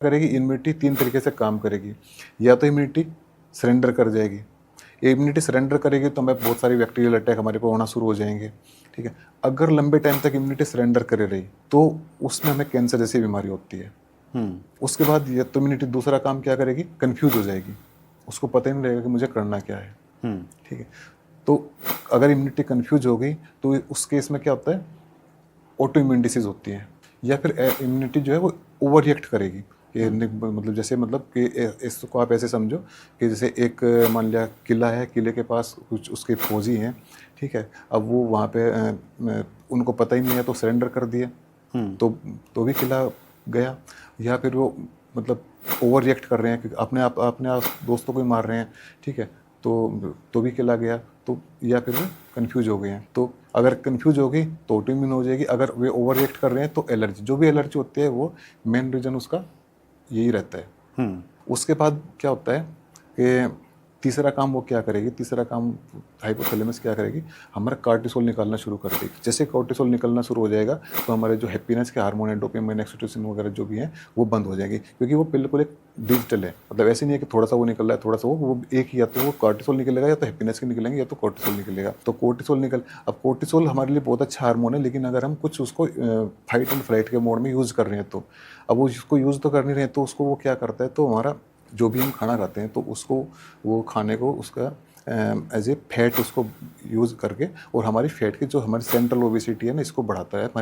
करेगी, इम्यूनिटी 3 तरीके से काम करेगी। या तो इम्यूनिटी सरेंडर कर जाएगी, इम्यूनिटी सरेंडर करेगी तो हमें बहुत सारी बैक्टीरियल अटैक हमारे पे होना शुरू हो जाएंगे, ठीक है। अगर लंबे टाइम तक इम्यूनिटी सरेंडर करे रही तो उसमें हमें कैंसर जैसी बीमारी होती है। उसके बाद ये तो इम्यूनिटी दूसरा काम क्या करेगी, कंफ्यूज हो जाएगी, उसको पता ही नहीं रहेगा कि मुझे करना क्या है, ठीक है। तो अगर इम्यूनिटी कंफ्यूज हो गई तो उस केस में क्या होता है, ऑटो इम्यून डिसीज होती है। या फिर इम्यूनिटी जो है वो ओवर रिएक्ट करेगी कि मतलब जैसे मतलब कि इसको आप ऐसे समझो कि जैसे एक मान लिया किला है, किले के पास कुछ उसके फौजी हैं, ठीक है। अब वो वहाँ पे उनको पता ही नहीं है तो सरेंडर कर दिए, तो भी किला गया। या फिर वो मतलब ओवर रिएक्ट कर रहे हैं कि अपने आप दोस्तों को ही मार रहे हैं, ठीक है, तो भी किला गया। तो या फिर वो कन्फ्यूज हो गए हैं, तो अगर कन्फ्यूज हो गई तो ऑटोइम्यून हो जाएगी। अगर वे ओवर रिएक्ट कर रहे हैं तो एलर्जी, जो भी एलर्जी होती है वो मेन रीजन उसका यही रहता है। उसके बाद क्या होता है कि तीसरा काम वो क्या करेगी, तीसरा काम हाइपोथैलेमस क्या करेगी, हमारा कार्टिसोल निकालना शुरू कर देगी। जैसे कार्टिसोल निकलना शुरू हो जाएगा तो हमारे जो हैप्पीनेस के हार्मोन है, डोपामाइन, ऑक्सीटोसिन वगैरह जो भी हैं वो बंद हो जाएगी, क्योंकि वो बिल्कुल एक डिजिटल है। मतलब ऐसे नहीं है कि थोड़ा सा वो निकल रहा है, थोड़ा सा वो एक ही, या तो वो कार्टिसोल निकलेगा या तो हैप्पीनेस के निकलेंगे या तो कार्टिसोल निकलेगा। तो कोर्टिसोल अब कोर्टिसोल हमारे लिए बहुत अच्छा हार्मोन है, लेकिन अगर हम कुछ उसको फाइट एंड फ्लाइट के मोड में यूज़ कर रहे हैं तो अब वो उसको यूज़ तो कर नहीं रहे, तो उसको वो क्या करता है, तो हमारा जो भी हम खाना खाते हैं तो उसको वो खाने को उसका एज ए फैट उसको यूज़ करके, और हमारी फैट की जो हमारी सेंट्रल ओबेसिटी है ना, इसको बढ़ाता है, हमारी